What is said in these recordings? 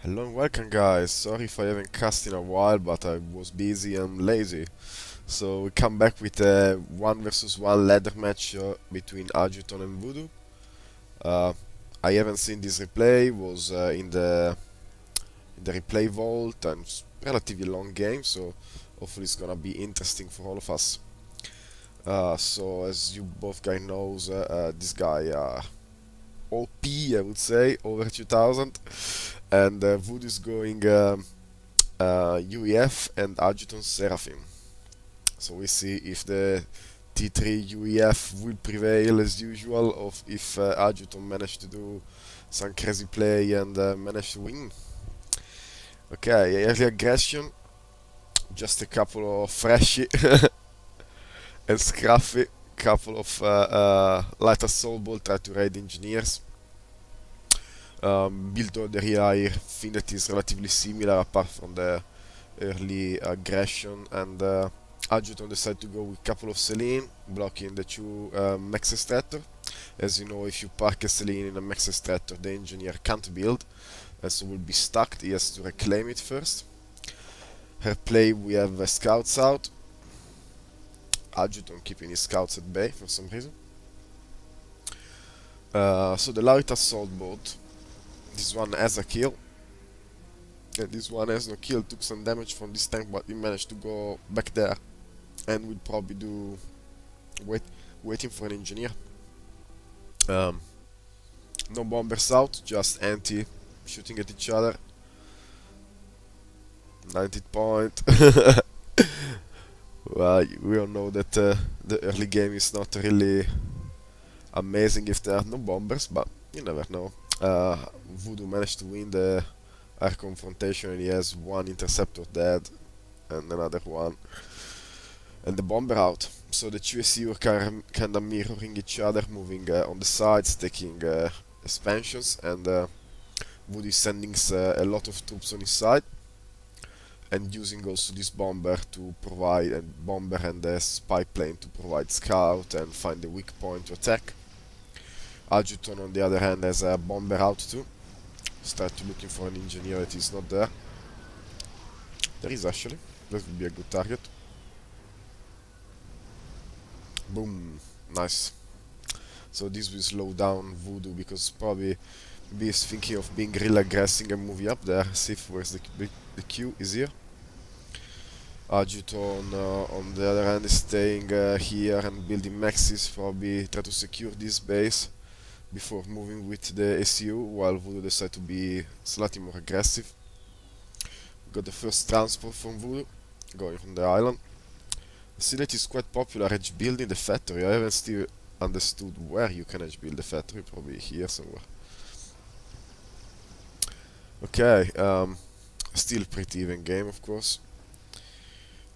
Hello and welcome guys, sorry if I haven't cast in a while, but I was busy and lazy. So we come back with a 1 versus 1 ladder match between Adjuton and Voodoo. I haven't seen this replay, was in the replay vault, and it's relatively long game, so hopefully it's gonna be interesting for all of us. So as you both guys knows, this guy OP, I would say, over 2000, and Voodoo is going UEF and Adjuton Seraphim. So we see if the T3 UEF will prevail as usual, or if Adjuton managed to do some crazy play and managed to win. Okay, early aggression, just a couple of freshy and scruffy, couple of light assault ball, try to raid engineers. Build order here, I think that is relatively similar apart from the early aggression, and Adjuton decided to go with a couple of Selene, blocking the two Max Extractor. As you know, if you park a Selene in a Max Extractor, the engineer can't build, and so will be stuck, he has to reclaim it first. Her play, we have scouts out, Adjuton keeping his scouts at bay for some reason. So the light assault boat, this one has a kill, and this one has no kill, took some damage from this tank, but he managed to go back there, and will probably do waiting for an engineer. No bombers out, just anti shooting at each other. 90 point. Well, we all know that the early game is not really amazing if there are no bombers, but you never know. Voodoo managed to win the air confrontation, and he has one interceptor dead and another one, and the bomber out. So the two SU are kinda mirroring each other, moving on the sides, taking expansions, and Voodoo is sending a lot of troops on his side, and using also this bomber to provide a bomber and the spy plane to provide scout and find the weak point to attack. Adjuton on the other hand has a bomber out too. Start looking for an engineer that is not there. There is actually. That would be a good target. Boom. Nice. So this will slow down Voodoo, because probably he is thinking of being real aggressive and moving up there. See if where's the Q is here. Adjuton on the other hand is staying here and building maxis, probably try to secure this base before moving with the SU, while Voodoo decides to be slightly more aggressive. Got the first transport from Voodoo, going from the island. I see that it's quite popular edge building the factory. I haven't still understood where you can edge build the factory, probably here somewhere. Okay, still pretty even game, of course.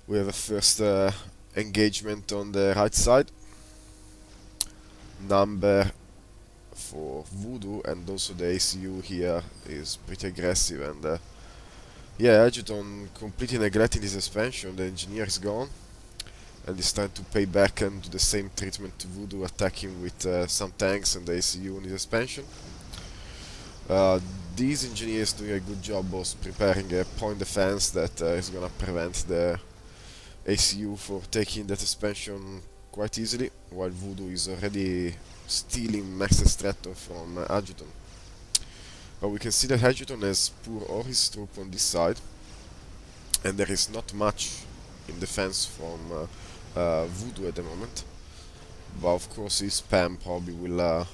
We have a first engagement on the right side. Number for Voodoo, and also the ACU here is pretty aggressive, and yeah, Adjuton completely neglecting this expansion. The engineer is gone, and it's time to pay back and do the same treatment to Voodoo, attacking with some tanks and the ACU in his expansion. These engineers doing a good job of preparing a point defense that is gonna prevent the ACU for taking that expansion quite easily, while Voodoo is already stealing Max Extractor from Adjuton. But we can see that Adjuton has poor all his troop on this side, and there is not much in defense from Voodoo at the moment. But of course his spam probably will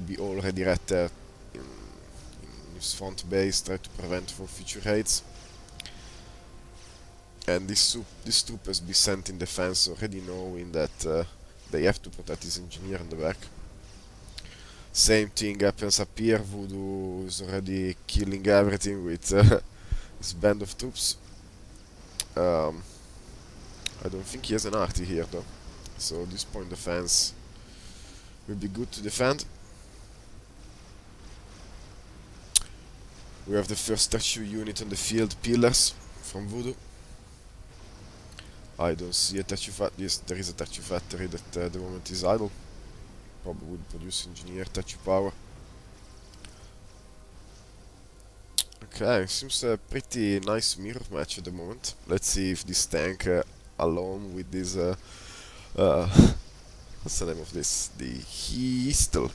be already right there in his front base, try to prevent for future raids. And this troop has been sent in defense already, knowing that they have to protect his engineer in the back. Same thing happens up here. Voodoo is already killing everything with his band of troops. I don't think he has an arty here though, so this point defense will be good to defend. We have the first statue unit on the field, pillars from Voodoo. I don't see a statue factory. Yes, there is a statue factory that at the moment is idle. Probably would produce engineer statue power. Okay, seems a pretty nice mirror match at the moment. Let's see if this tank alone with this uh, what's the name of this? The Yeistel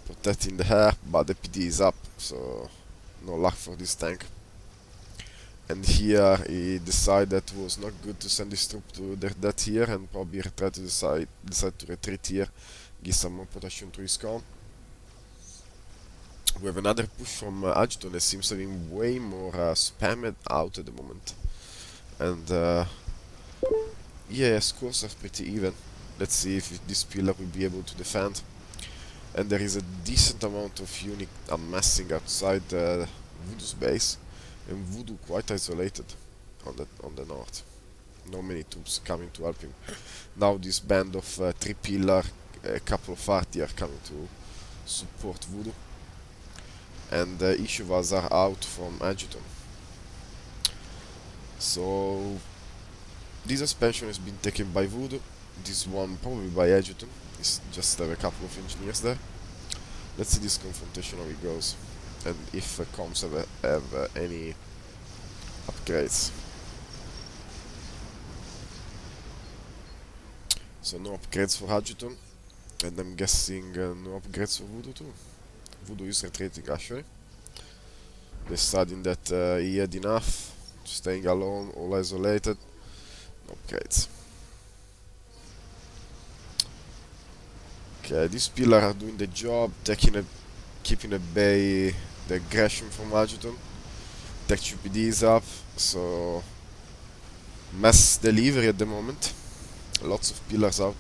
protecting the hair, but the PD is up, so no luck for this tank. And here he decided that it was not good to send his troop to their death here, and probably tried to decide to retreat here, give some more protection to his con. We have another push from Adjutant that seems to be way more spammed out at the moment. And yeah, scores are pretty even. Let's see if this pillar will be able to defend. And there is a decent amount of unit amassing outside Voodoo's base, and Voodoo quite isolated on the north. Not many troops coming to help him. Now this band of 3 pillar, a couple of arty are coming to support Voodoo. And Ishivas are out from Adjutant. So this expansion has been taken by Voodoo, this one probably by Adjutant. It's just have a couple of engineers there. Let's see this confrontation how it goes, and if comms have any upgrades. So no upgrades for Adjutant, and I'm guessing no upgrades for Voodoo too. Voodoo is retreating actually, deciding that he had enough, staying alone, all isolated, no upgrades. Okay, these pillars are doing the job, keeping at bay the aggression from Adjutant. Tech PD is up, so mass delivery at the moment. Lots of pillars out.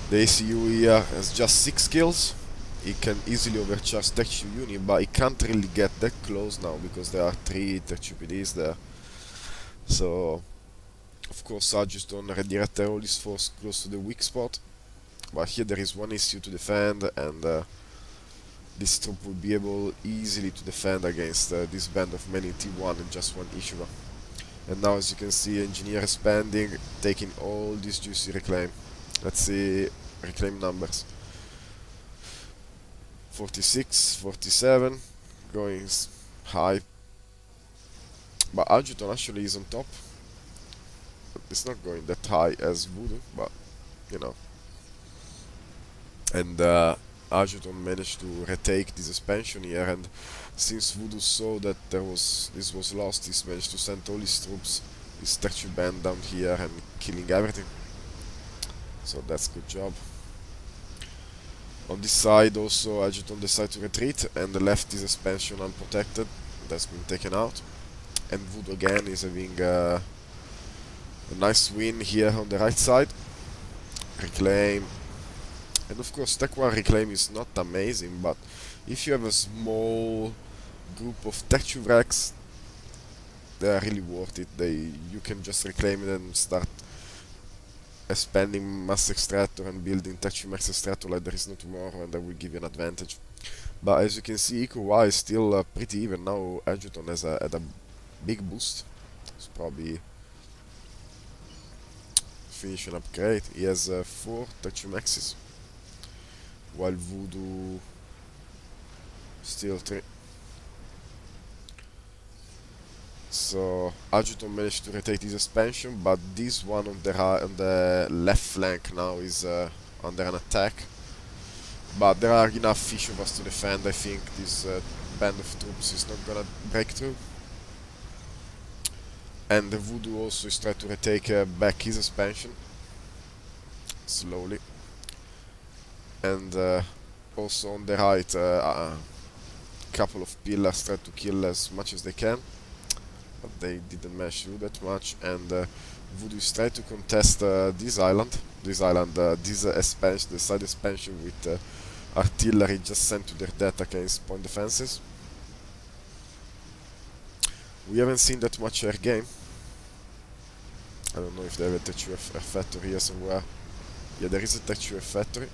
The ACU here has just 6 kills. He can easily overcharge Tech unit, but he can't really get that close now because there are 3 Tech PDs there. So, of course, Adjutant redirect all his force close to the weak spot. But here there is one issue to defend, and this troop will be able easily to defend against this band of many T1 and just one Ishiva. And now, as you can see, engineer expanding, taking all this juicy reclaim. Let's see reclaim numbers. 46, 47, going high. But Adjutant actually is on top. It's not going that high as Voodoo, but you know. And Adjutant managed to retake this expansion here, and since Voodoo saw that this was lost, he managed to send all his troops, his statue band down here and killing everything. So that's good job. On this side also Adjutant decided to retreat and left this expansion unprotected. That's been taken out. And Voodoo again is having a nice win here on the right side. Reclaim. And of course Tech 1 reclaim is not amazing, but if you have a small group of Tech 2 wrecks, they are really worth it. You can just reclaim it and start expanding mass extractor and building Tech 2 max extractor like there is no tomorrow, and that will give you an advantage. But as you can see, eco-wise is still pretty even. Now Adjutant has had a big boost. It's probably finish an upgrade. He has 4 Tech 2 maxes, while Voodoo still 3. So Adjutant managed to retake this expansion, but this one on the left flank now is under an attack. But there are enough fish of us to defend. I think this band of troops is not gonna break through. And the Voodoo also is trying to retake back his expansion slowly. And also on the right, a couple of pillars try to kill as much as they can, but they didn't manage to do that much. And Voodoo is trying to contest this expansion, the side expansion with artillery just sent to their death against point defenses. We haven't seen that much air game. I don't know if they have a Tech 2 factory here somewhere. Yeah, there is a Tech 2 factory.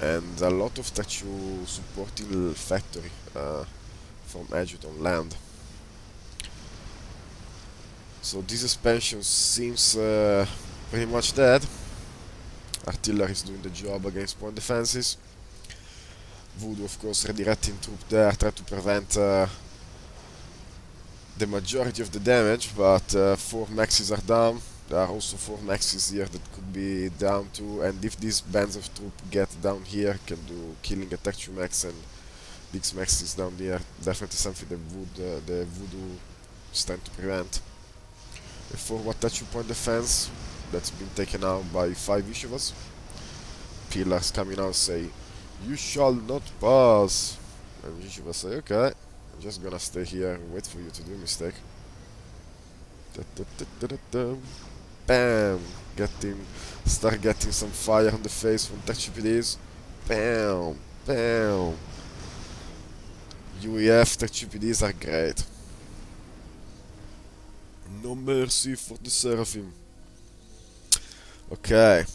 And a lot of Tech 2 supporting factory from Adjutant land. So this expansion seems pretty much dead. Artillery is doing the job against point defenses. Voodoo, of course, redirecting troop there, try to prevent the majority of the damage, but 4 maxis are down. There are also 4 maxis here that could be down too, and if these bands of troops get down here, can do killing attack 2 max and these maxis down there. Definitely something that the Voodoo is trying to prevent. A forward touch point defense that's been taken out by 5 Ishivas. Pillars coming out say, "You shall not pass." And Ishivas say, "Okay, I'm just gonna stay here and wait for you to do a mistake." Bam! Start getting some fire on the face from tech GPDs. Bam! Bam! UEF tech GPDs are great. No mercy for the Seraphim. Okay.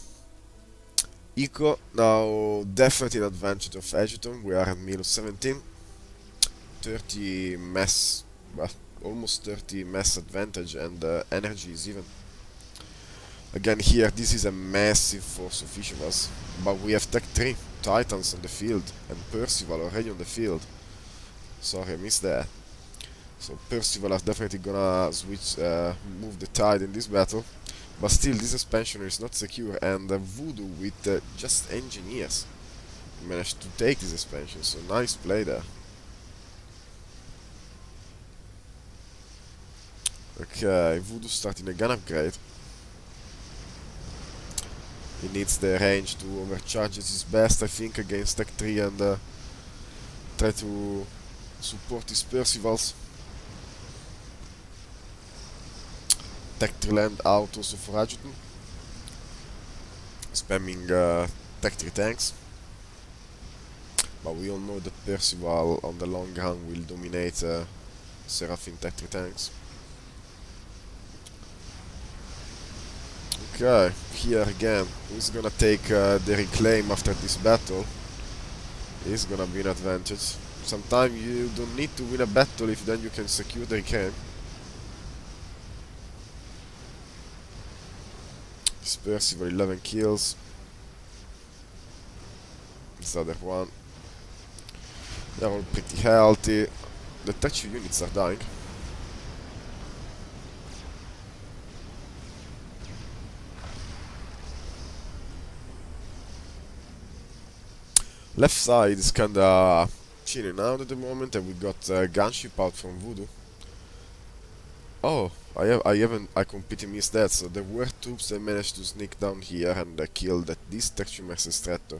Eco, now definitely an advantage of Egerton. We are at minus 17. 30 mass, well, almost 30 mass advantage, and energy is even. Again here, this is a massive force of each of us, but we have Tech 3 Titans on the field, and Percival already on the field. Sorry, I missed that. So Percival are definitely gonna switch, move the tide in this battle, but still this expansion is not secure, and Voodoo with just engineers managed to take this expansion, so nice play there. Okay, Voodoo starting a gun upgrade. He needs the range to overcharge his best, I think, against Tech 3 and try to support his Percivals. Tech 3 land out also for Adjutant. Spamming Tech 3 tanks. But we all know that Percival on the long run will dominate Seraphim Tech 3 tanks. Okay, here again, who's gonna take the reclaim after this battle? Is gonna be an advantage. Sometimes you don't need to win a battle if then you can secure the reclaim. This Percival 11 kills. This other one. They're all pretty healthy. The touch units are dying. Left side is kinda chilling out at the moment, and we got gunship out from Voodoo. Oh, I completely missed that. So there were troops that managed to sneak down here and killed this texture mass extractor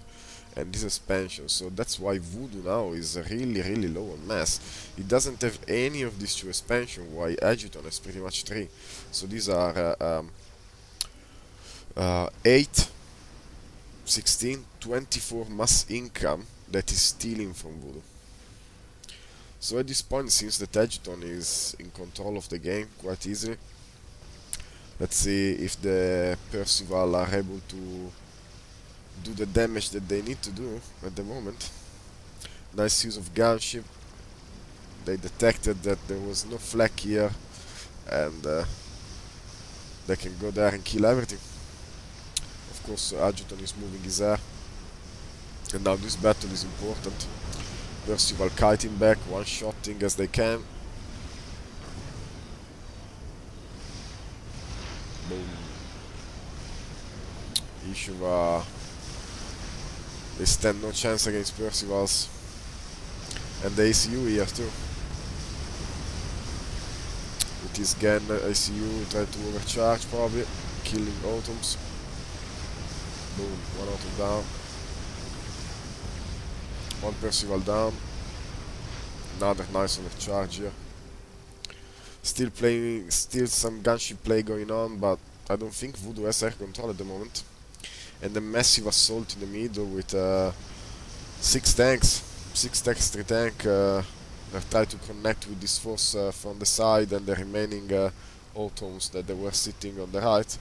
and this expansion. So that's why Voodoo now is really low on mass. It doesn't have any of these 2 expansion, while Agiton has pretty much 3. So these are 8, 16, 24 mass income that is stealing from Voodoo. So at this point, since the Agiton is in control of the game quite easily, let's see if the Percival are able to do the damage that they need to do at the moment. Nice use of gunship. They detected that there was no flak here, and they can go there and kill everything. Of course, Adjutant is moving his air, and now this battle is important. Percival kiting back, one-shotting as they can. Boom. Ishuva. They stand no chance against Percivals. And the ACU here too. With his gun, ACU try to overcharge probably, killing Autumns. Boom, one Autumn down. One Percival down. Another nice overcharge here. Still some gunship play going on, but I don't think Voodoo has air control at the moment. And a massive assault in the middle with 6 tanks. 6 tanks, 3 tank. They try to connect with this force from the side and the remaining Autumns that they were sitting on the right.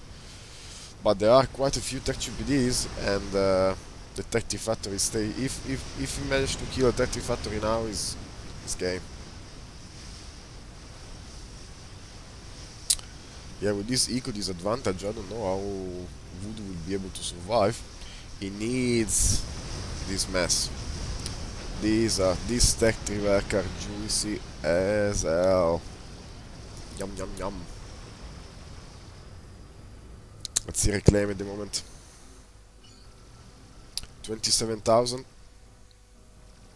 But there are quite a few tech GPDs, and the Tech 3 Factory stay. If we manage to kill a Tech 3 Factory now, is game. Yeah, with this eco disadvantage, I don't know how Voodoo will be able to survive. He needs this mess. These tech tree work are juicy as hell. Yum yum yum. Let's see reclaim at the moment. 27,000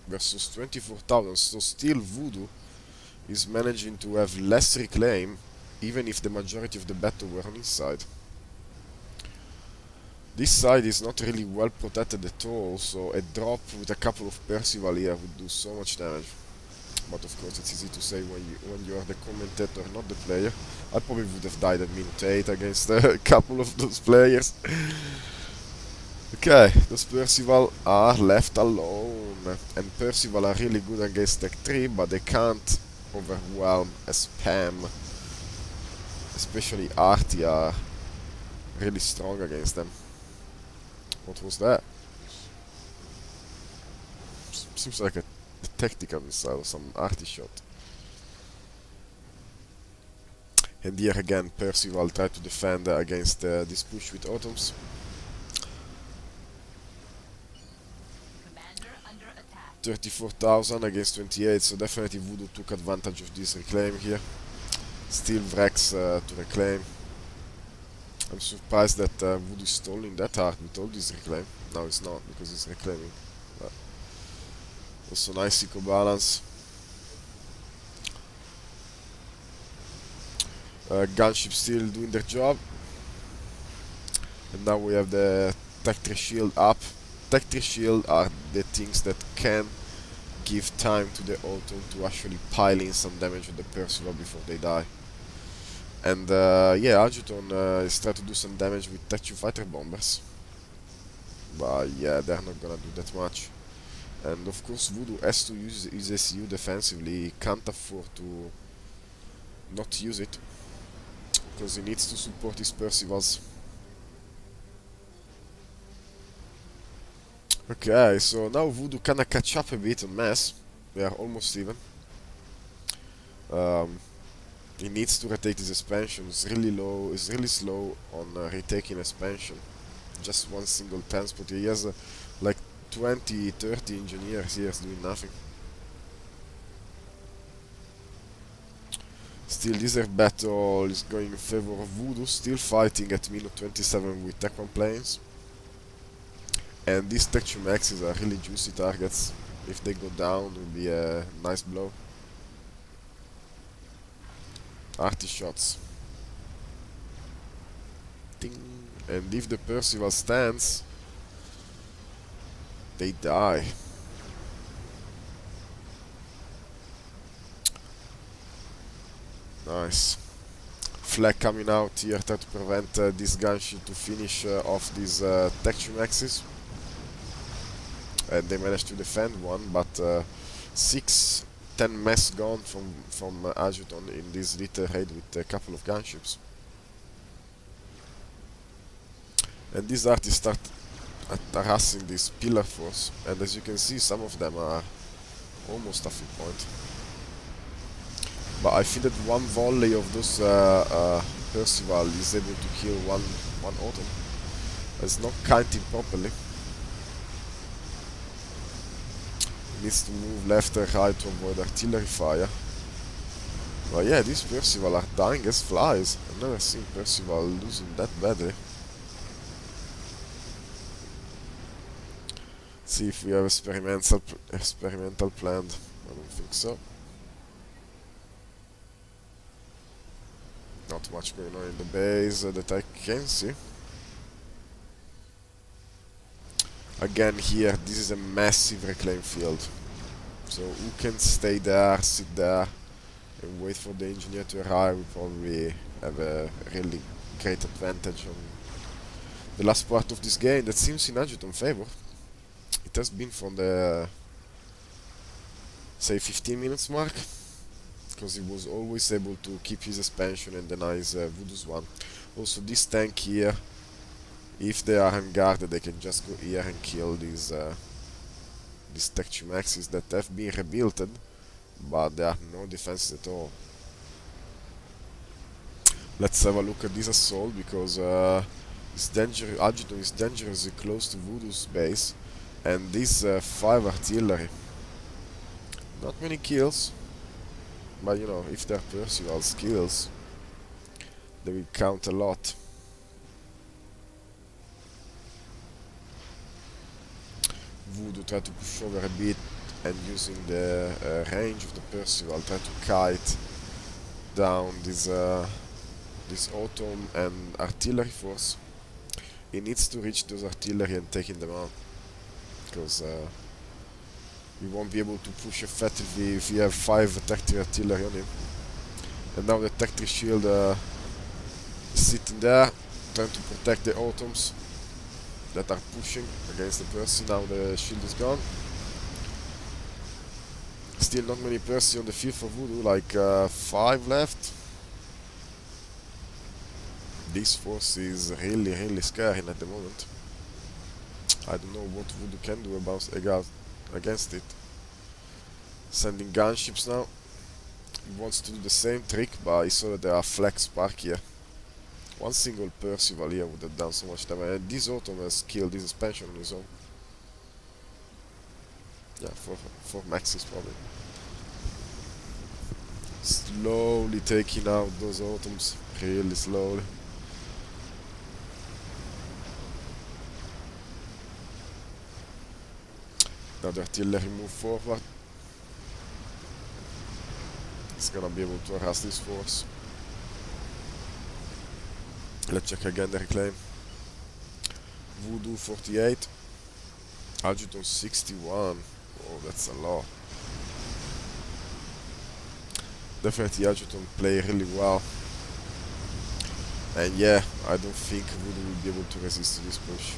versus 24,000. So still Voodoo is managing to have less reclaim, even if the majority of the battle were on his side. This side is not really well protected at all, so a drop with a couple of Percival here would do so much damage. But of course it's easy to say when you are the commentator, not the player. I probably would have died at minute 8 against a couple of those players. Okay, those Percival are left alone. And Percival are really good against Tech 3, but they can't overwhelm a spam. Especially Artie are really strong against them. What was that? Seems like a tactical missile, some Artie shot. And here again, Percival tried to defend against this push with Autumns. 34,000 against 28, so definitely Voodoo took advantage of this reclaim here. Still Vrex to reclaim. I'm surprised that Voodoo is stalling that hard with all this reclaim. No, it's not, because it's reclaiming. But also nice eco balance. Gunship still doing their job. And now we have the Tech 3 shield up. Tech 3 shield are the things that can give time to the Autumn to actually pile in some damage on the Percival before they die. And yeah, Adjuton is trying to do some damage with Tech 2 fighter bombers. But yeah, they're not gonna do that much. And of course Voodoo has to use his SU defensively. He can't afford to not use it, because he needs to support his Percivals. Okay, so now Voodoo kinda catch up a bit on mass. They are almost even. He needs to retake his expansion. It's really low. It's really slow on retaking expansion. Just one single transport. He has like 20, 30 engineers here doing nothing. Still, Desert Battle is going in favor of Voodoo. Still fighting at minute 27 with Tech 1 planes. And these Tech 2 maxes are really juicy targets. If they go down, it will be a nice blow. Arty shots. Ding. And if the Percival stands, they die. Nice. Flag coming out here to prevent this gunship to finish off these Tech 2 maxes. And they managed to defend one, but 6-10 mass gone from Adjuton in this little raid with a couple of gunships. And these artists start harassing this pillar force, and as you can see, some of them are almost a full point. But I feel that one volley of those Percival is able to kill one Autumn. It's not counting properly. Needs to move left and right to avoid artillery fire. But yeah, these Percival are dying as flies. I've never seen Percival losing that badly. See if we have experimental planned. I don't think so. Not much going on in the base that I can see. Again here, this is a massive reclaim field. So who can stay there, sit there, and wait for the engineer to arrive will probably have a really great advantage on the last part of this game. That seems in Adjuton's favor. It has been from the, say, 15 minutes mark, because he was always able to keep his expansion and deny his Voodoo's one. Also this tank here, if they are unguarded, they can just go here and kill these Tech 2 maxes that have been rebuilt, but there are no defenses at all. Let's have a look at this assault, because Adjutant is dangerously close to Voodoo's base, and this 5 artillery. Not many kills, but you know, if they're Percival skills, they will count a lot. Voodoo try to push over a bit, and using the range of the Percival try to kite down this autumn and artillery force. He needs to reach those artillery and taking them out, because we won't be able to push effectively if we have 5 attack 3 artillery on him. And now the attack 3 shield is sitting there, trying to protect the autumns that are pushing against the Percy. Now the shield is gone. Still not many Percy on the field for Voodoo, like 5 left. This force is really scaring at the moment. I don't know what Voodoo can do against it. Sending gunships now. He wants to do the same trick, but he saw that there are flex spark here. One single Percival here would have done so much damage, and this autumn has killed this expansion on his own. Yeah, for maxes probably. Slowly taking out those autumns, really slowly. Now the artillery move forward. It's gonna be able to harass this force. Let's check again the reclaim. Voodoo 48. Adjutant 61. Oh, that's a lot. Definitely Adjutant play really well. And yeah, I don't think Voodoo will be able to resist to this push.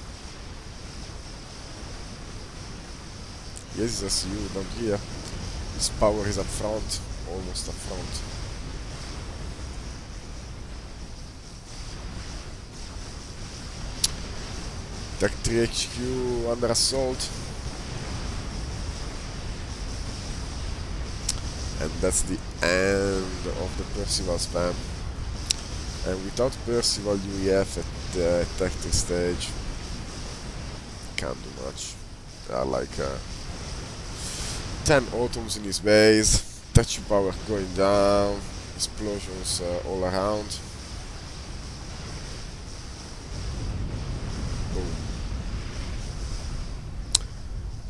Yes, it's SU down here. His power is up front, almost up front. Tech 3 HQ under assault. And that's the end of the Percival spam. And without Percival UEF at the tactic stage, can't do much. There are like 10 autumns in his base, touch power going down, explosions all around. Boom.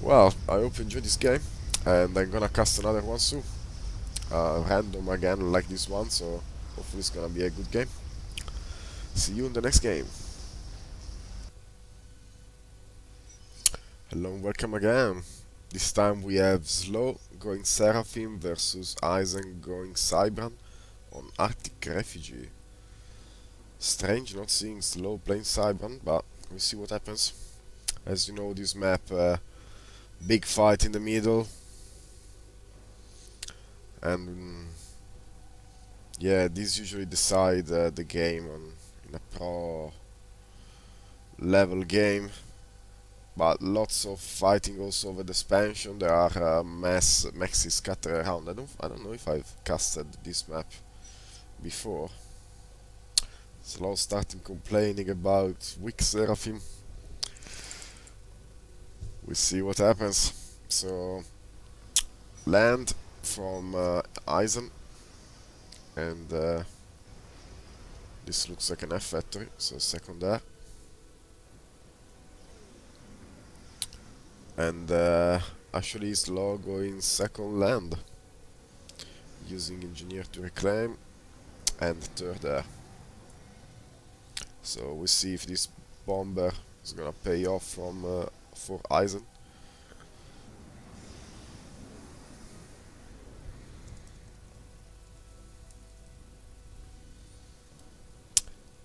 Well, I hope you enjoyed this game, and I'm gonna cast another one soon. Random again, like this one, so hopefully it's gonna be a good game. See you in the next game. Hello and welcome again. This time we have Slow going Seraphim versus Eisen going Cybran on Arctic Refugee. Strange not seeing Slow playing Cybran, but we'll see what happens. As you know, this map, big fight in the middle. And yeah, these usually decide the game in a pro level game. But lots of fighting also over the expansion. There are maxis scattered around. I don't know if I've casted this map before. Slow starting complaining about weak Seraphim. We see what happens. So land from Eisen, and this looks like an F factory, so second there. And actually Slow going second land, using engineer to reclaim, and third there. So we see if this bomber is gonna pay off for Eisen.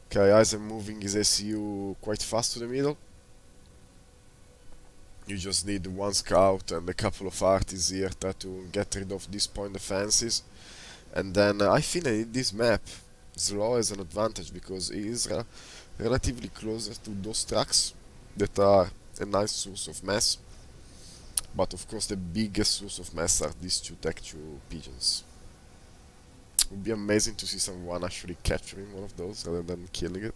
Okay, Eisen moving his SU quite fast to the middle. You just need one scout and a couple of arties here to get rid of these point defenses. And then I think in this map Slow has an advantage, because he is relatively closer to those tracks that are a nice source of mass. But of course the biggest source of mass are these two Tech 2 pigeons. Would be amazing to see someone actually capturing one of those rather than killing it.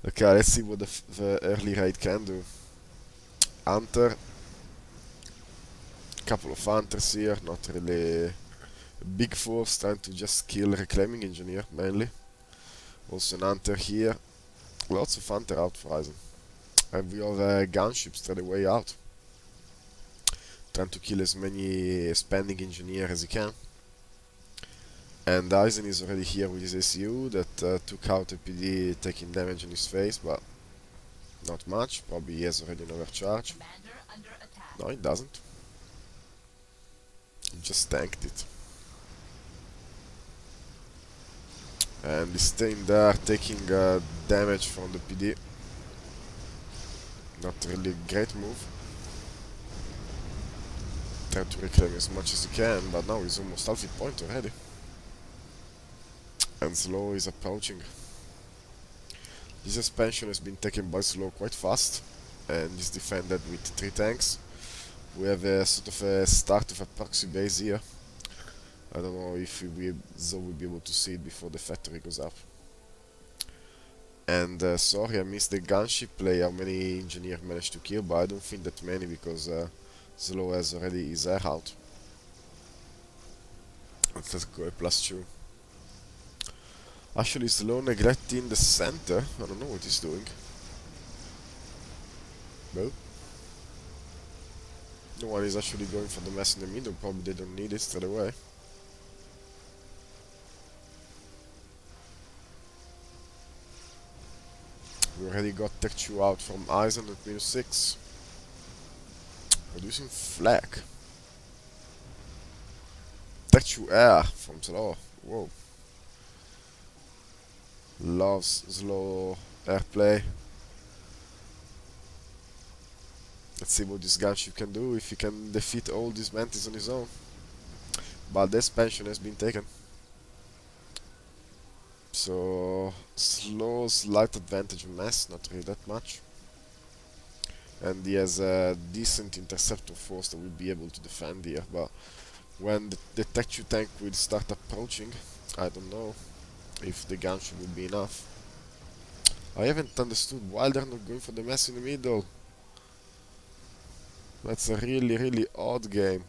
Okay, let's see what the early raid can do. Hunter. Couple of hunters here, not really a big force, trying to just kill reclaiming engineer mainly. Also an hunter here. Lots of hunter out for Eisen. And we have a gunship straight away out. Trying to kill as many spending engineer as he can. And Eisen is already here with his ACU that took out a PD taking damage on his face, but not much. Probably he has already an overcharge. No, he doesn't. He just tanked it. And he's staying there, taking damage from the PD. Not really a great move. Try to reclaim as much as he can, but now he's almost half hit point already. And Slow is approaching. This expansion has been taken by Slow quite fast, and is defended with 3 tanks. We have a sort of a start of a proxy base here. I don't know if Zoe will be able to see it before the factory goes up. And sorry I missed the gunship play, how many engineers managed to kill, but I don't think that many because Slow has already his air out. Let's go a +2. Actually Slow neglecting the center, I don't know what he's doing. Well, no one is actually going for the mess in the middle, probably they don't need it straight away. We already got Tech 2 out from Eisen at -6. Producing flak. Tech 2 air from Slow. Whoa. Loves slow airplay. Let's see what this gunship can do, if he can defeat all these mantis on his own. But the expansion has been taken. So Slow slight advantage on mass, not really that much. And he has a decent interceptor force that will be able to defend here, but when the Tech 2 tank will start approaching, I don't know if the gunship will be enough. I haven't understood why they're not going for the mess in the middle. That's a really odd game.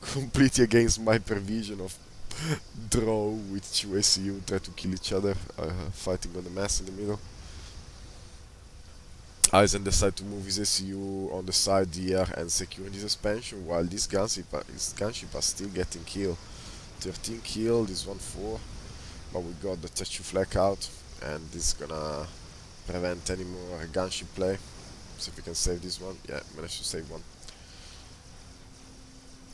Completely against my prevision of draw with 2 ACU, try to kill each other, fighting on the mass in the middle. Eisen decided to move his ACU on the side here and securing this expansion, while this gunship are still getting killed. 13 killed, this one 4, but we got the Tech 2 flak out, and this is gonna prevent any more gunship play. See if we can save this one. Yeah, managed to save one.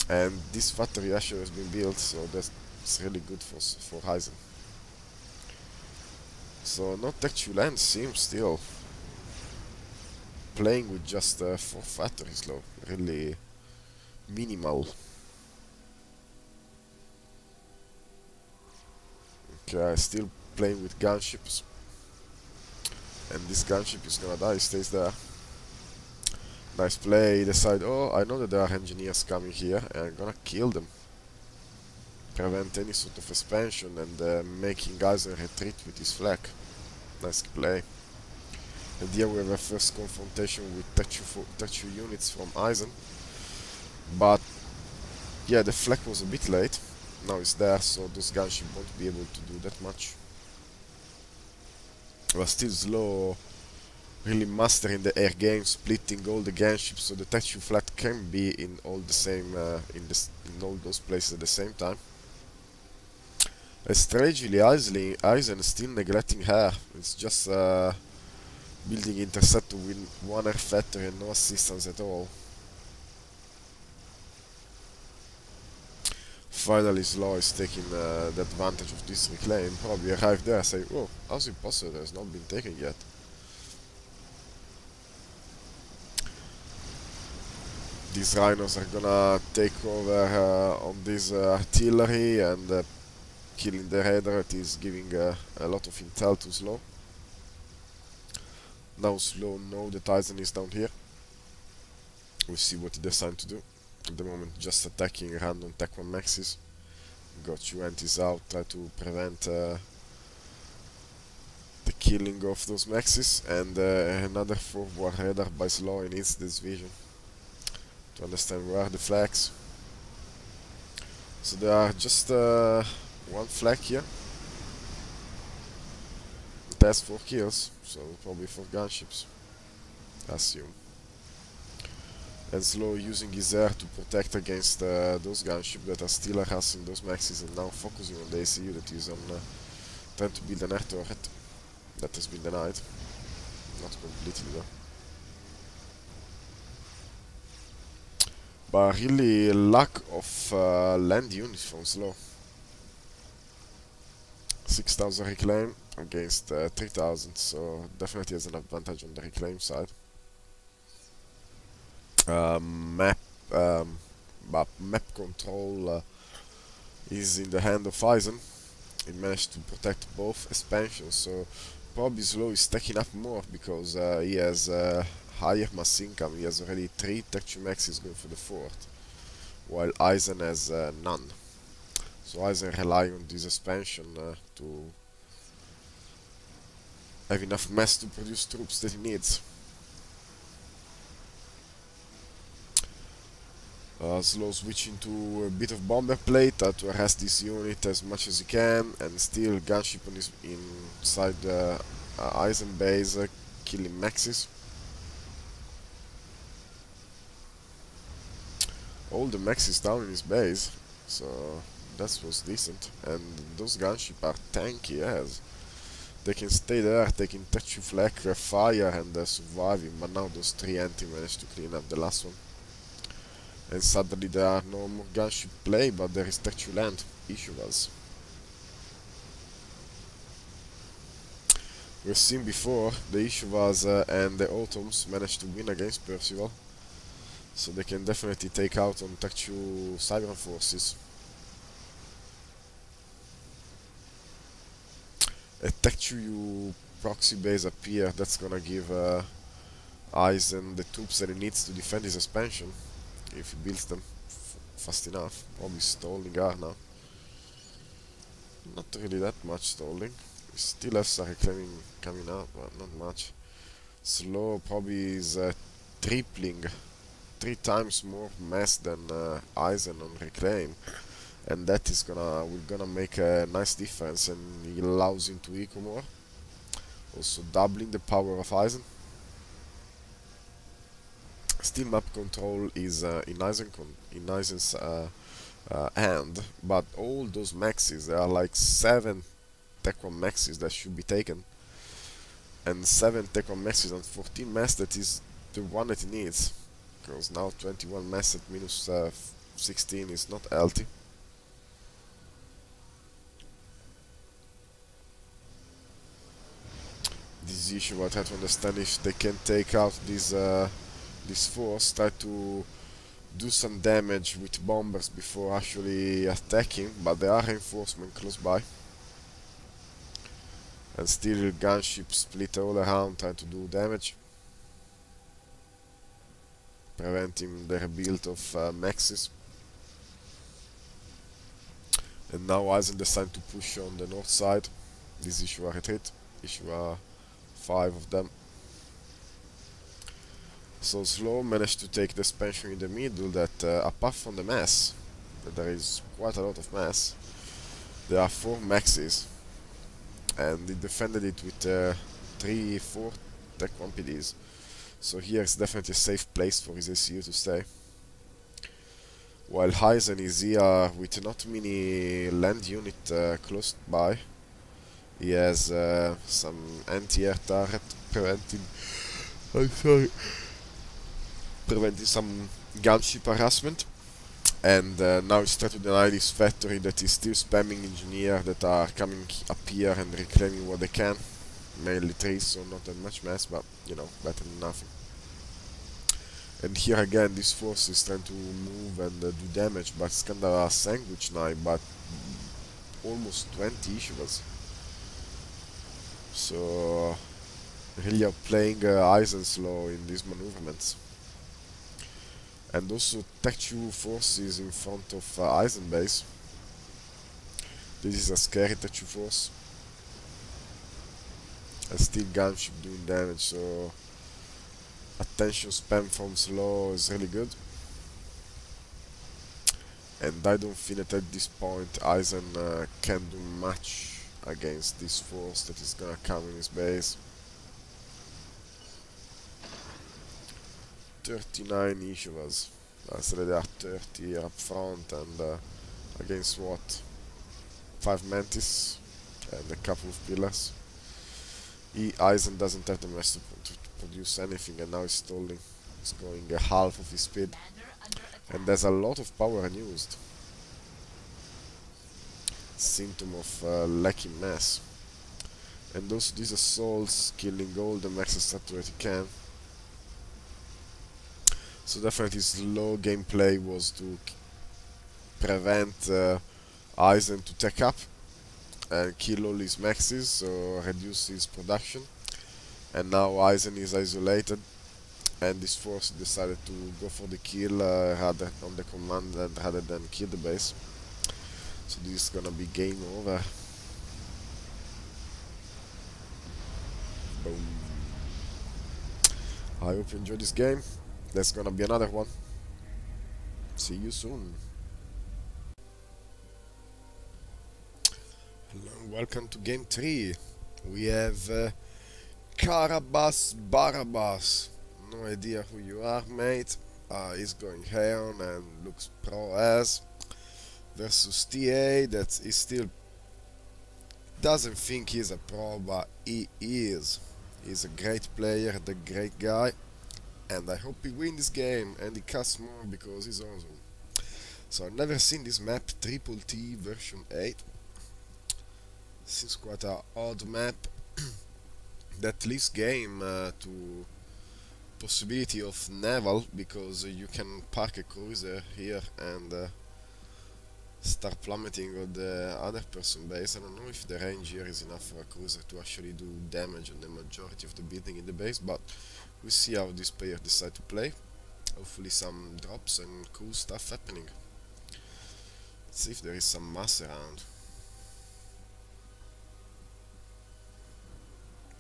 And this factory actually has been built, so that's really good for Eisen. So not Tech 2 land seems still playing with just 4 factories though, really minimal. Okay, still playing with gunships. And this gunship is gonna die, he stays there. Nice play, decide, oh, I know that there are engineers coming here, and I'm gonna kill them. Prevent any sort of expansion and making Eisen retreat with his flak. Nice play. And here we have a first confrontation with Tech 2 units from Eisen. But yeah, the flak was a bit late. Now it's there, so those gunships won't be able to do that much. But still Slow, really mastering the air game, splitting all the gunships, so the Tech 2 flak can be in all the same in all those places at the same time. Strangely, Eisen is still neglecting her. It's just building interceptor with 1 air factory and no assistance at all. Finally Slow is taking the advantage of this reclaim. Probably arrived there and say, oh, how's it possible that has not been taken yet? These rhinos are gonna take over on this artillery and killing the raider. It is giving a lot of intel to Slow. Now Slow know that Eisen is down here. We'll see what he decides to do. At the moment just attacking random Tech 1 maxes. got your antis out, try to prevent the killing of those maxis, and another forward radar by Slow needs this vision to understand where are the flags. So there are just one flag here. It has 4 kills, so probably 4 gunships, I assume. And Slow using his air to protect against those gunships that are still harassing those maxis, and now focusing on the ACU that is on trying to build an air turret that has been denied. Not completely though. But really lack of land units from Slow. 6,000 reclaim against 3,000, so definitely has an advantage on the reclaim side. But map control is in the hand of Eisen. He managed to protect both expansions, so probably Slow is stacking up more because he has higher mass income. He has already 3 Tech 2 maxis going for the 4th, while Eisen has none. So Eisen rely on this expansion to have enough mass to produce troops that he needs. Slow switching to a bit of bomber plate to arrest this unit as much as he can, and still gunship on his inside the Eisen base, killing maxis. All the maxis down in his base, so that was decent. And those gunships are tanky as they can stay there, taking touch of flak fire and surviving, but now those 3 anti managed to clean up the last one. And suddenly there are no more gunship play, but there is Tech 2 land, Ishivas. We've seen before, the Ishivas and the Autumns managed to win against Percival, so they can definitely take out on Tech 2 cyber forces. A Tech 2 proxy base appear, that's gonna give Eisen the troops that he needs to defend his expansion, if he builds them fast enough. Probably stalling are now. Not really that much stalling. We still have some reclaiming coming out, but not much. Slow probably is tripling, 3 times more mass than Eisen on reclaim, and that is gonna make a nice difference, and he allows him to eco more. Also doubling the power of Eisen. Still map control is in Eisen's hand, but all those maxis, there are like 7 Tech 1 maxis that should be taken, and 7 Tech 1 maxis and 14 mass, that is the one that he needs, because now 21 mass at minus 16 is not healthy. This issue I try to understand if they can take out this force, try to do some damage with bombers before actually attacking, but there are reinforcements close by. And still gunships split all around trying to do damage, preventing the rebuild of maxis. And now Eisen decided to push on the north side. This issue are retreat, issue are 5 of them. So Slow managed to take the expansion in the middle that, apart from the mass, that there is quite a lot of mass, there are 4 maxis, and he defended it with 3-4 Tech 1 PDs. So here is definitely a safe place for his ACU to stay. While Eisen is here with not many land unit close by. He has some anti-air turret preventing some gunship harassment, and now he's trying to deny this factory that is still spamming engineers that are coming up here and reclaiming what they can. Mainly trees, so not that much mass, but you know, better than nothing. And here again, this force is trying to move and do damage, but it's kind of a sandwich knife, but almost 20 issues. So really outplaying Eisen's law in these maneuvers. And also Tech 2 forces in front of Eisen base. This is a scary touch force. And still gunship doing damage, so attention spam from slow is really good. And I don't think that at this point Eisen can do much against this force that is gonna come in his base. 39 each of us. So they are 30 here up front, and against what? 5 mantis and a couple of pillars. Eisen doesn't have the mass to produce anything, and now he's stalling. He's going half of his speed, and there's a lot of power unused. Symptom of lacking mass. And also these assaults killing all the maxes that he can. So definitely slow gameplay was to prevent Eisen to take up and kill all his maxes, so reduce his production. And now Eisen is isolated, and this force decided to go for the kill rather on the command rather than kill the base. So this is gonna be game over. Boom. I hope you enjoyed this game. There's gonna be another one. See you soon. Hello and welcome to game 3. We have Carabas Barabbas. No idea who you are, mate. He's going Heon and looks pro as. Versus TA that he still doesn't think he's a pro, but he is. He's a great player, the great guy, and I hope he wins this game and he costs more because he's awesome. So I've never seen this map, Triple T version 8. Seems quite an odd map that leaves game to possibility of naval, because you can park a cruiser here and start plummeting on the other person base. I don't know if the range here is enough for a cruiser to actually do damage on the majority of the building in the base, but we'll see how this player decide to play. Hopefully some drops and cool stuff happening. Let's see if there is some mass around.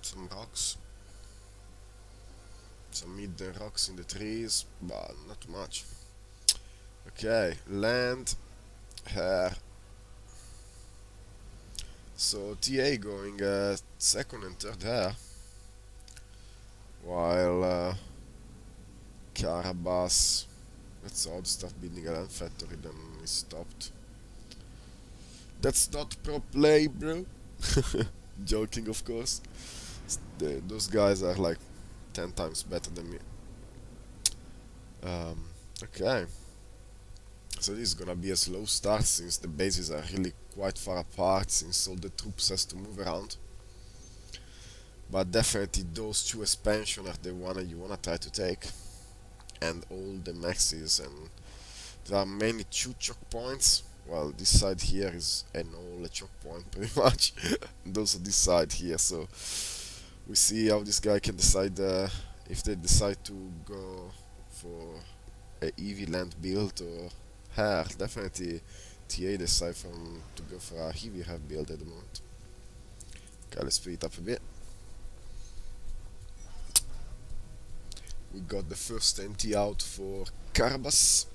Some rocks. Some hidden rocks in the trees, but not much. Okay, land here. So TA going second and third here, while Carabas, that's odd, start building a land factory, then he stopped. That's not pro play, bro. Joking, of course. Those guys are like 10 times better than me. Okay. So this is gonna be a slow start, since the bases are really quite far apart, since all the troops has to move around. But definitely those two expansions are the one you wanna try to take, and all the maxes, and there are mainly 2 choke points. Well, this side here is an all choke point pretty much, and also this side here. So we see how this guy can decide if they decide to go for a EV land build or here. Definitely TA decide to go for a heavy have build at the moment. Okay, let's speed it up a bit. We got the first NT out for Carabas,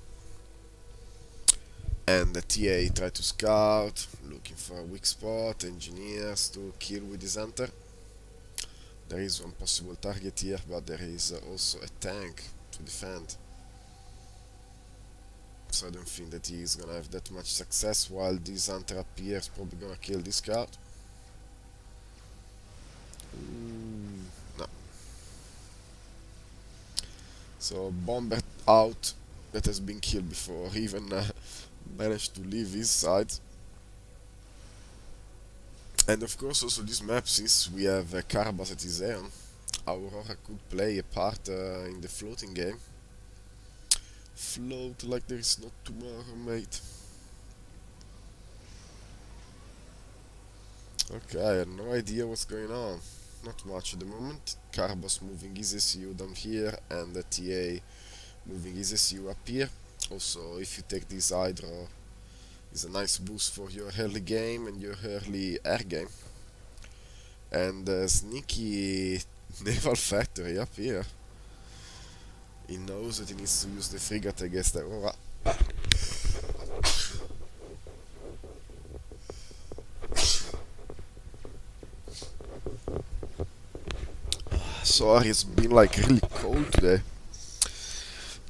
and the TA tried to scout, looking for a weak spot, engineers to kill with his enter. There is one possible target here, but there is also a tank to defend. So I don't think that he is gonna have that much success, while this hunter up here is probably gonna kill this scout. No. So bomber out, that has been killed before, even managed to leave his side. And of course also this map, since we have Carabas at his own, Aurora could play a part in the floating game. Float like there is no tomorrow, mate. Okay, I have no idea what's going on. Not much at the moment. Carabas moving his SU down here, and the TA moving his SU up here. Also, if you take this Hydro, Is a nice boost for your early game and your early air game. And sneaky naval factory up here. He knows that he needs to use the frigate against the Aurora. Sorry, it's been like really cold today.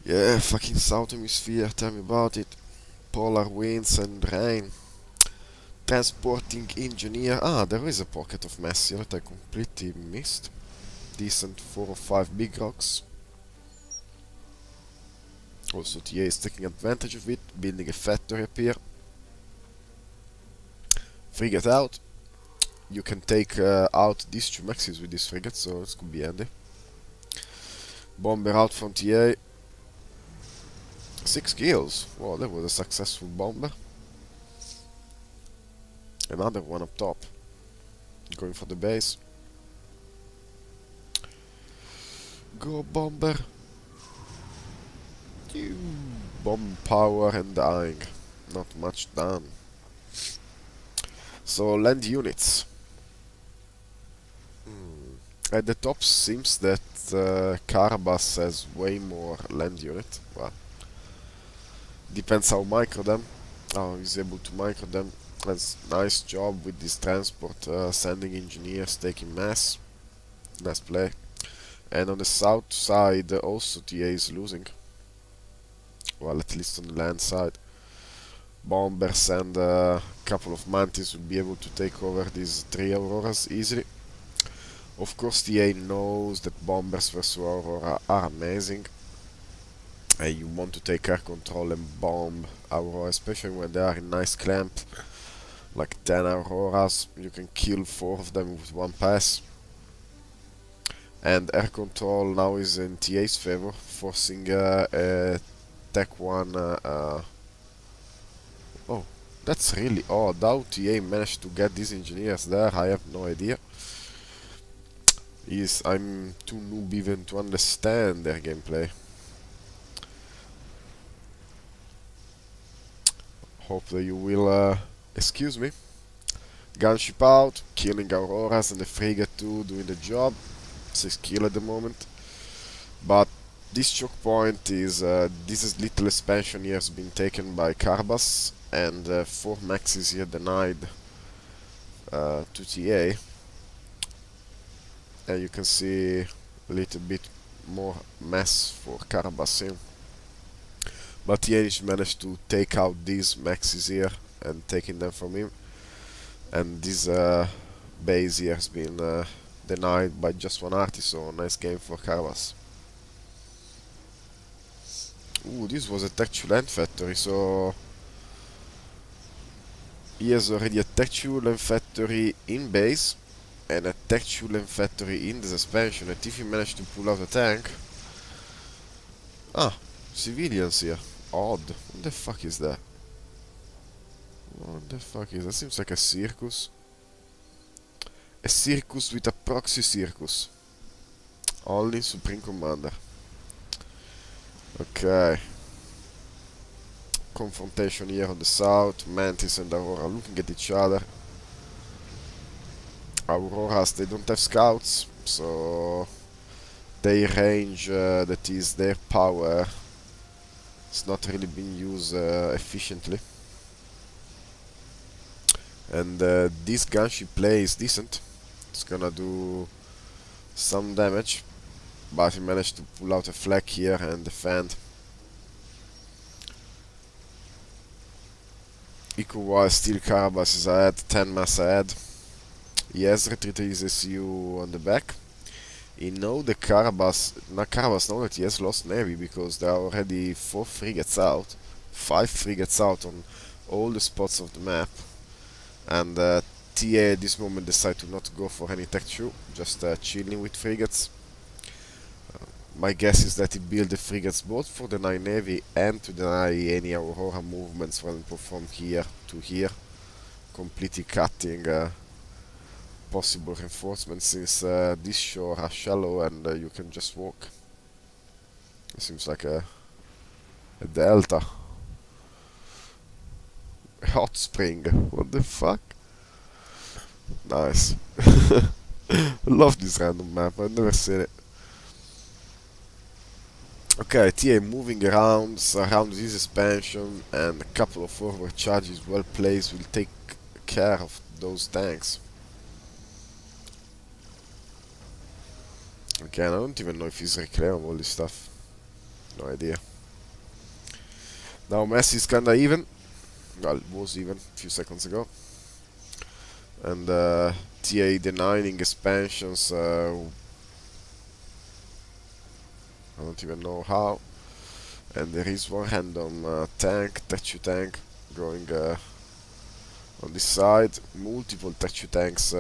Yeah, fucking south hemisphere, tell me about it. Polar winds and rain. Transporting engineer. Ah, there is a pocket of mass here that I completely missed. Decent 4 or 5 big rocks. Also TA is taking advantage of it, building a factory up here. Frigate out. You can take out these 2 maxis with this frigate, so this could be handy. Bomber out from TA. 6 kills. Wow, that was a successful bomber. Another one up top. Going for the base. Go bomber. Bomb power and dying. Not much done. So land units. At the top seems that Carabas has way more land unit. Well, depends how micro them. How he's able to micro them. Has nice job with this transport, sending engineers, taking mass. Nice play. And on the south side also TA is losing. Well, at least on the land side. Bombers and a couple of mantis will be able to take over these 3 Auroras easily. Of course TA knows that bombers versus Aurora are amazing. You want to take air control and bomb Aurora, especially when they are in nice clamp. Like 10 Auroras, you can kill 4 of them with 1 pass. And air control now is in TA's favor, forcing a Tech 1. Oh, that's really odd. How TA managed to get these engineers there, I have no idea. I'm too noob even to understand their gameplay. Hope that you will excuse me. Gunship out, killing Auroras and the frigate too, doing the job. 6 kills at the moment. But this choke point is this little expansion here has been taken by Carbas, and 4 maxis here denied to TA. And you can see a little bit more mass for Carbas here. But TA managed to take out these maxis here and taking them from him. And this base here has been denied by just 1 artist, so nice game for Carbas. Ooh, this was a Tech land factory, so he has already a Tech land factory in base and a Tech land factory in this expansion. And if he managed to pull out a tank. Ah, civilians here. Odd. What the fuck is that? What the fuck is that? Seems like a circus. A circus with a proxy circus. Only Supreme Commander. Okay. Confrontation here on the south. Mantis and Aurora looking at each other. Auroras, they don't have scouts, so their range, that is their power, is not really being used efficiently. And this gunship play is decent. It's gonna do some damage, but he managed to pull out a flag here and defend. Eco-wise, still Carabas is ahead, 10 mass ahead. He has retreated his SU on the back. He know the Carabas know that he has lost navy, because there are already 4 frigates out, 5 frigates out on all the spots of the map. And TA at this moment decide to not go for any Tech 2, just chilling with frigates. My guess is that he built the frigates both for the 9 navy and to deny any Aurora movements from here to here, completely cutting possible reinforcements, since these shore are shallow and you can just walk. It seems like a delta. hot spring. What the fuck? Nice. Love this random map. I've never seen it. Okay, TA moving around, surround this expansion, and a couple of forward charges well placed will take care of those tanks. Okay, I don't even know if he's reclaiming all this stuff. No idea. Now Messi is kinda even. Well, it was even a few seconds ago. And TA denying expansions. I don't even know how. And there is one random tank, Tech tank, going on this side. Multiple Tech tanks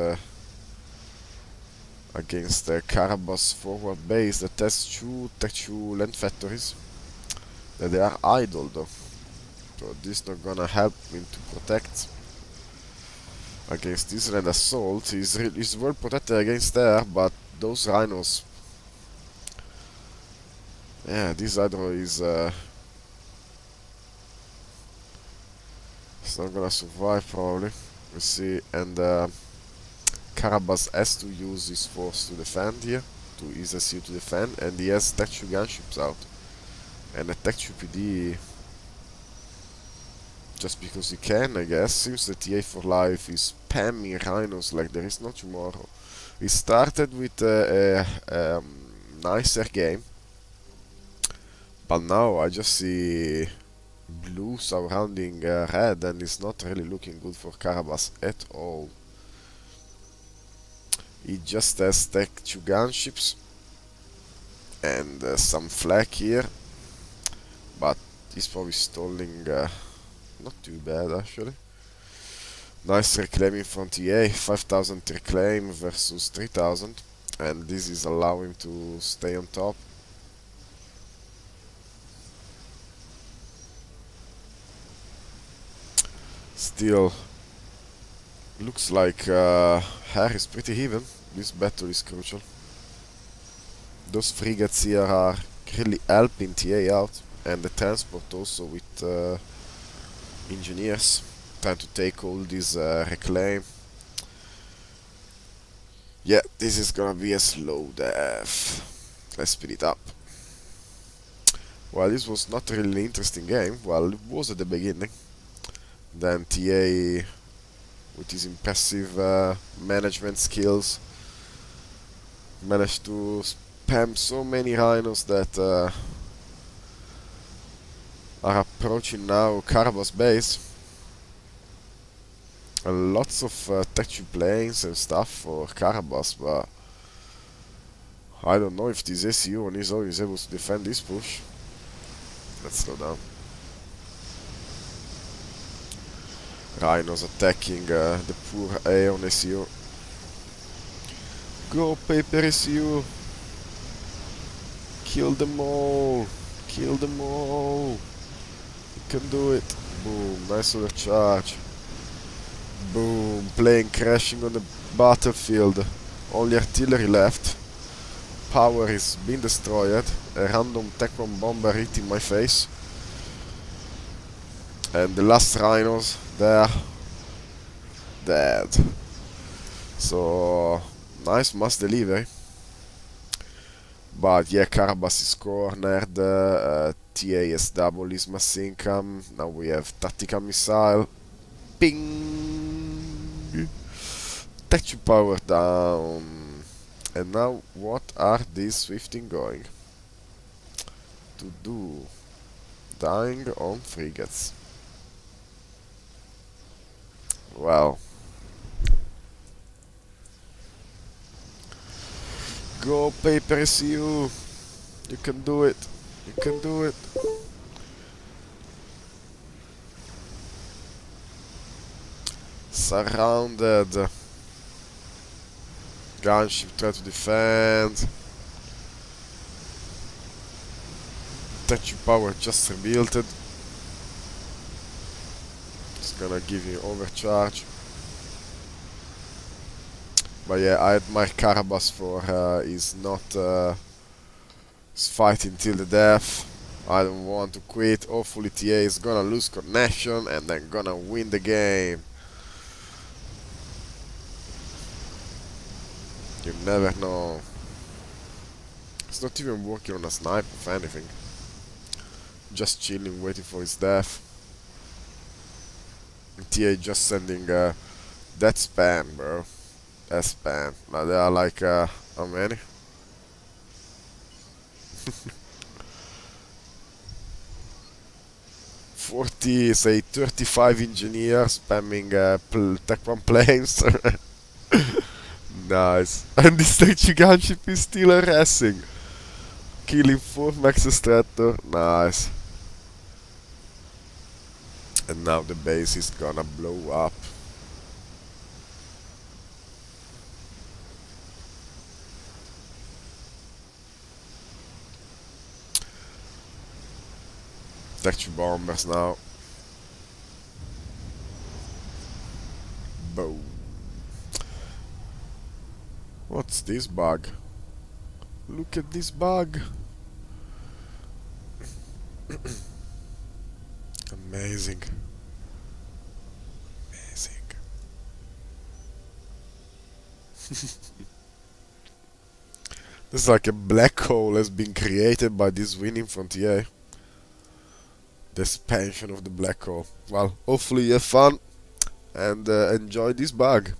against the Karabas forward base that has two Tech land factories. They are idle though, so this is not gonna help him to protect against this land assault. He's well protected against there, but those rhinos. Yeah, this hydro is it's not gonna survive probably. We see, and Karabas has to use his force to defend here, to his SU to defend, and he has Tech gunships out. And a Tech PD just because he can, I guess. Seems that TA for Life is spamming rhinos like there is no tomorrow. He started with a nicer game, but now I just see blue surrounding red, and it's not really looking good for Karabas at all. He just has Tech 2 gunships and some flak here, but he's probably stalling. Not too bad actually. Nice reclaiming from TA, 5000 reclaim versus 3000, and this is allowing him to stay on top. Still, looks like hair is pretty even. This battle is crucial. Those frigates here are really helping TA out, and the transport also with engineers trying to take all this reclaim. Yeah, this is gonna be a slow death. Let's speed it up. Well, this was not really an interesting game. Well, it was at the beginning. Then TA, with his impressive management skills, managed to spam so many rhinos that are approaching now Karabas base. And lots of Tech planes and stuff for Karabas, but I don't know if this SU on his own is able to defend this push. Let's slow down. Rhinos attacking the poor Aeon SU. Go paper SU! Kill them all! Kill them all! You can do it! Boom, nice other charge. Boom, plane crashing on the battlefield. Only artillery left. Power is being destroyed. A random Tech 1 bomber hitting my face. And the last rhinos, they're dead. So, nice mass delivery. But yeah, Karabas is cornered. TASW is mass income. Now we have tactical missile. Ping! Tech power down. And now, what are these Swifting going to do? Dying on frigates. Well, go paper SU. You can do it. You can do it. Surrounded. Gunship try to defend. Tech power just rebuilt it. It's gonna give you overcharge. But yeah, I admire Karabas for he's not he's fighting till the death. I don't want to quit. Hopefully TA is gonna lose connection and then gonna win the game. You never know. It's not even working on a sniper, if anything. Just chilling, waiting for his death. And TA just sending that spam, bro. That spam. Now there are like, how many? 40, say 35 engineers spamming Tech 1 planes. Nice. And this tech gunship is still harassing. Killing 4 max extractor. Nice. And now the base is gonna blow up. Tech 2 bombers now. Boom. What's this bug? Look at this bug. Amazing. Amazing. This is like a black hole has been created by this winning frontier. The expansion of the black hole. Well, hopefully you have fun and enjoy this bug.